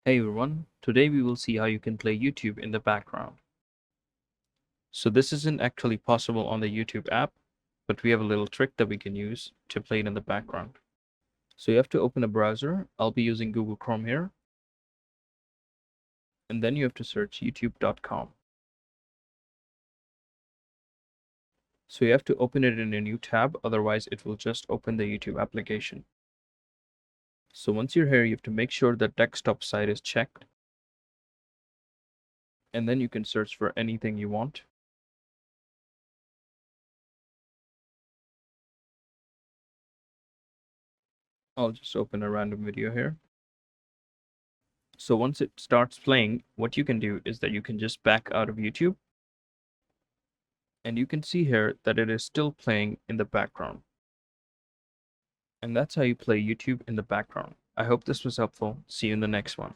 Hey everyone, today we will see how you can play YouTube in the background. So this isn't actually possible on the YouTube app, but we have a little trick that we can use to play it in the background. So you have to open a browser. I'll be using Google Chrome here. And then you have to search youtube.com. So you have to open it in a new tab, otherwise it will just open the YouTube application. So once you're here, you have to make sure the desktop side is checked. And then you can search for anything you want. I'll just open a random video here. So once it starts playing, what you can do is that you can just back out of YouTube. And you can see here that it is still playing in the background. And that's how you play YouTube in the background. I hope this was helpful. See you in the next one.